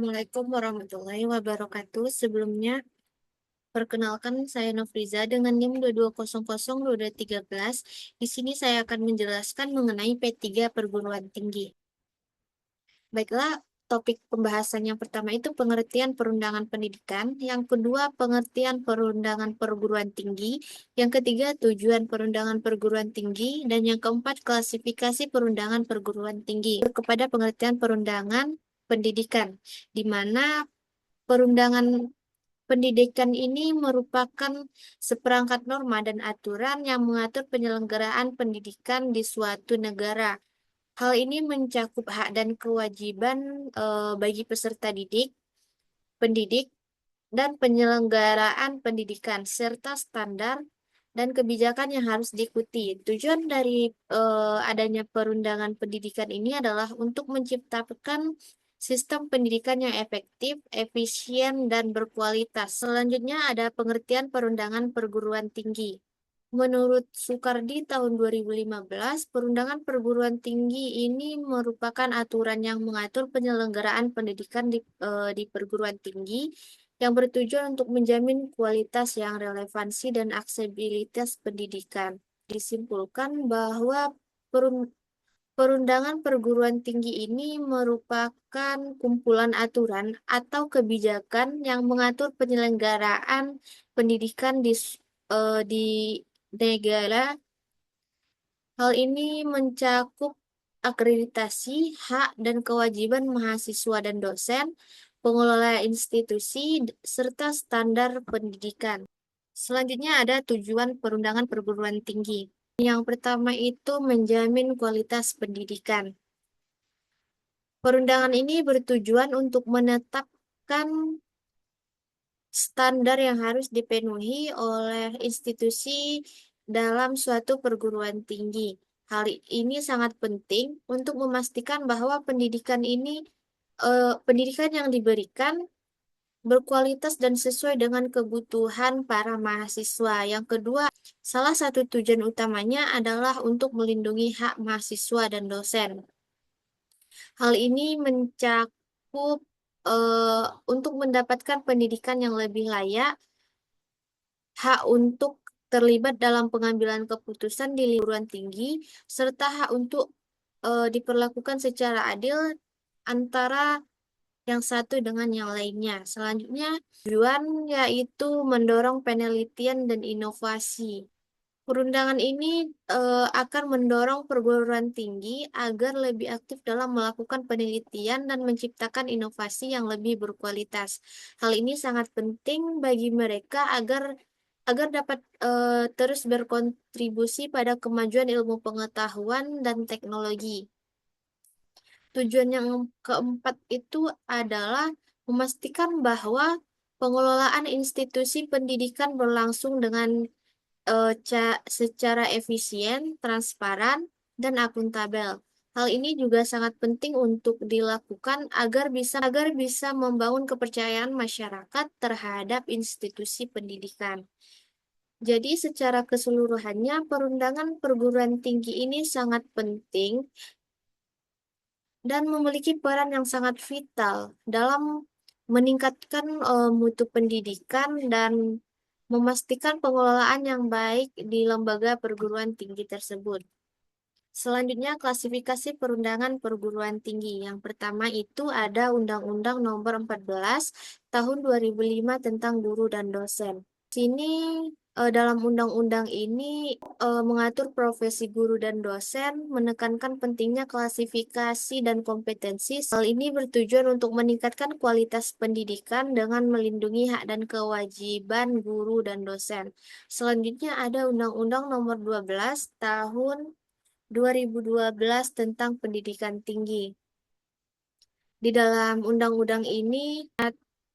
Assalamualaikum warahmatullahi wabarakatuh. Sebelumnya, perkenalkan saya Nofriza dengan NIM 22002213. Di sini saya akan menjelaskan mengenai P3 perguruan tinggi. Baiklah, topik pembahasan yang pertama itu pengertian perundangan pendidikan, yang kedua pengertian perundangan perguruan tinggi, yang ketiga tujuan perundangan perguruan tinggi, dan yang keempat klasifikasi perundangan perguruan tinggi. Kepada pengertian perundangan pendidikan, di mana perundangan pendidikan ini merupakan seperangkat norma dan aturan yang mengatur penyelenggaraan pendidikan di suatu negara. Hal ini mencakup hak dan kewajiban bagi peserta pendidik, dan penyelenggaraan pendidikan, serta standar dan kebijakan yang harus diikuti. Tujuan dari adanya perundangan pendidikan ini adalah untuk menciptakan sistem pendidikan yang efektif, efisien, dan berkualitas. Selanjutnya ada pengertian perundangan perguruan tinggi. Menurut Soekardi tahun 2015, perundangan perguruan tinggi ini merupakan aturan yang mengatur penyelenggaraan pendidikan di perguruan tinggi yang bertujuan untuk menjamin kualitas yang relevansi dan aksesibilitas pendidikan. Disimpulkan bahwa perun- perundangan perguruan tinggi ini merupakan kumpulan aturan atau kebijakan yang mengatur penyelenggaraan pendidikan di negara. Hal ini mencakup akreditasi, hak dan kewajiban mahasiswa dan dosen, pengelola institusi, serta standar pendidikan. Selanjutnya ada tujuan perundangan perguruan tinggi. Yang pertama itu menjamin kualitas pendidikan. Perundangan ini bertujuan untuk menetapkan standar yang harus dipenuhi oleh institusi dalam suatu perguruan tinggi. Hal ini sangat penting untuk memastikan bahwa pendidikan yang diberikan berkualitas dan sesuai dengan kebutuhan para mahasiswa. Yang kedua, salah satu tujuan utamanya adalah untuk melindungi hak mahasiswa dan dosen. Hal ini mencakup eh, untuk mendapatkan pendidikan yang lebih layak, hak untuk terlibat dalam pengambilan keputusan di perguruan tinggi, serta hak untuk diperlakukan secara adil antara yang satu dengan yang lainnya. Selanjutnya, tujuan yaitu mendorong penelitian dan inovasi. Perundangan ini akan mendorong perguruan tinggi agar lebih aktif dalam melakukan penelitian dan menciptakan inovasi yang lebih berkualitas. Hal ini sangat penting bagi mereka agar dapat terus berkontribusi pada kemajuan ilmu pengetahuan dan teknologi. Tujuan yang keempat itu adalah memastikan bahwa pengelolaan institusi pendidikan berlangsung dengan secara efisien, transparan, dan akuntabel. Hal ini juga sangat penting untuk dilakukan agar bisa membangun kepercayaan masyarakat terhadap institusi pendidikan. Jadi secara keseluruhannya perundangan perguruan tinggi ini sangat penting dan memiliki peran yang sangat vital dalam meningkatkan mutu pendidikan dan memastikan pengelolaan yang baik di lembaga perguruan tinggi tersebut. Selanjutnya, klasifikasi perundangan perguruan tinggi. Yang pertama itu ada Undang-Undang Nomor 14 Tahun 2005 tentang guru dan dosen. Sini dalam undang-undang ini mengatur profesi guru dan dosen, menekankan pentingnya klasifikasi dan kompetensi. Hal ini bertujuan untuk meningkatkan kualitas pendidikan dengan melindungi hak dan kewajiban guru dan dosen. Selanjutnya ada Undang-Undang Nomor 12 Tahun 2012 tentang pendidikan tinggi. Di dalam undang-undang ini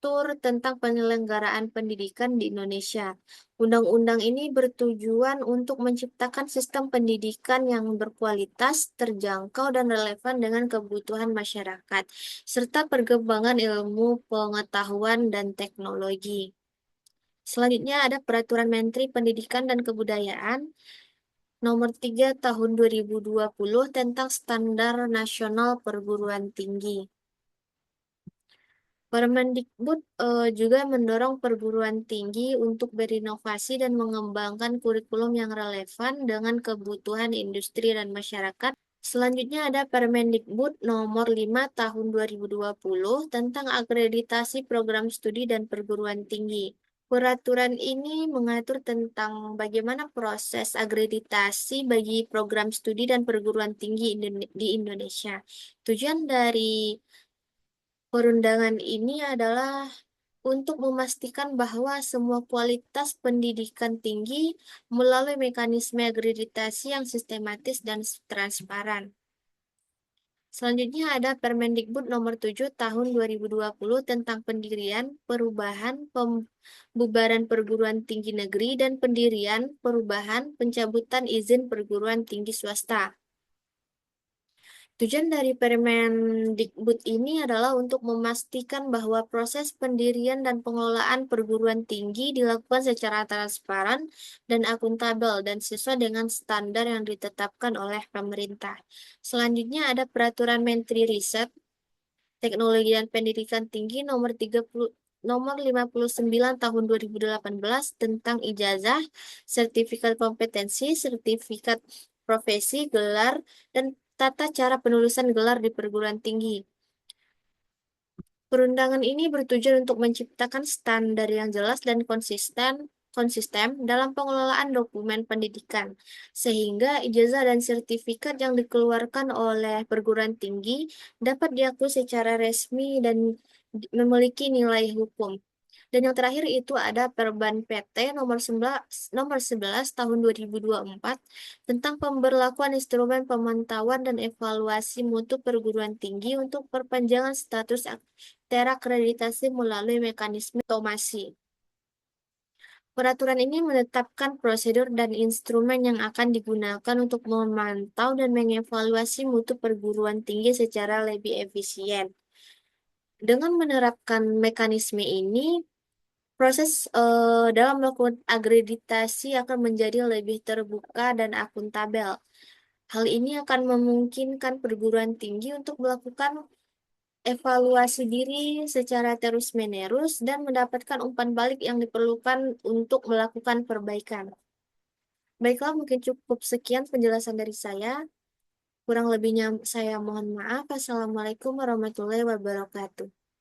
mengatur tentang penyelenggaraan pendidikan di Indonesia. Undang-undang ini bertujuan untuk menciptakan sistem pendidikan yang berkualitas, terjangkau, dan relevan dengan kebutuhan masyarakat, serta perkembangan ilmu pengetahuan dan teknologi. Selanjutnya ada Peraturan Menteri Pendidikan dan Kebudayaan Nomor 3 Tahun 2020 tentang Standar Nasional Perguruan Tinggi. Permendikbud juga mendorong perguruan tinggi untuk berinovasi dan mengembangkan kurikulum yang relevan dengan kebutuhan industri dan masyarakat. Selanjutnya ada Permendikbud nomor 5 tahun 2020 tentang akreditasi program studi dan perguruan tinggi. Peraturan ini mengatur tentang bagaimana proses akreditasi bagi program studi dan perguruan tinggi di Indonesia. Tujuan dari perundangan ini adalah untuk memastikan bahwa semua kualitas pendidikan tinggi melalui mekanisme akreditasi yang sistematis dan transparan. Selanjutnya ada Permendikbud nomor 7 tahun 2020 tentang pendirian, perubahan, pembubaran perguruan tinggi negeri, dan pendirian, perubahan, pencabutan izin perguruan tinggi swasta. Tujuan dari Permendikbud ini adalah untuk memastikan bahwa proses pendirian dan pengelolaan perguruan tinggi dilakukan secara transparan dan akuntabel dan sesuai dengan standar yang ditetapkan oleh pemerintah. Selanjutnya ada Peraturan Menteri Riset, Teknologi dan Pendidikan Tinggi nomor 59 tahun 2018 tentang ijazah, sertifikat kompetensi, sertifikat profesi, gelar, dan tata cara penulisan gelar di perguruan tinggi. Perundangan ini bertujuan untuk menciptakan standar yang jelas dan konsisten dalam pengelolaan dokumen pendidikan, sehingga ijazah dan sertifikat yang dikeluarkan oleh perguruan tinggi dapat diakui secara resmi dan memiliki nilai hukum. Dan yang terakhir itu ada Perban PT nomor 11 tahun 2024 tentang pemberlakuan instrumen pemantauan dan evaluasi mutu perguruan tinggi untuk perpanjangan status terakreditasi melalui mekanisme otomasi. Peraturan ini menetapkan prosedur dan instrumen yang akan digunakan untuk memantau dan mengevaluasi mutu perguruan tinggi secara lebih efisien. Dengan menerapkan mekanisme ini, proses dalam melakukan akreditasi akan menjadi lebih terbuka dan akuntabel. Hal ini akan memungkinkan perguruan tinggi untuk melakukan evaluasi diri secara terus-menerus dan mendapatkan umpan balik yang diperlukan untuk melakukan perbaikan. Baiklah, mungkin cukup sekian penjelasan dari saya. Kurang lebihnya saya mohon maaf. Assalamualaikum warahmatullahi wabarakatuh.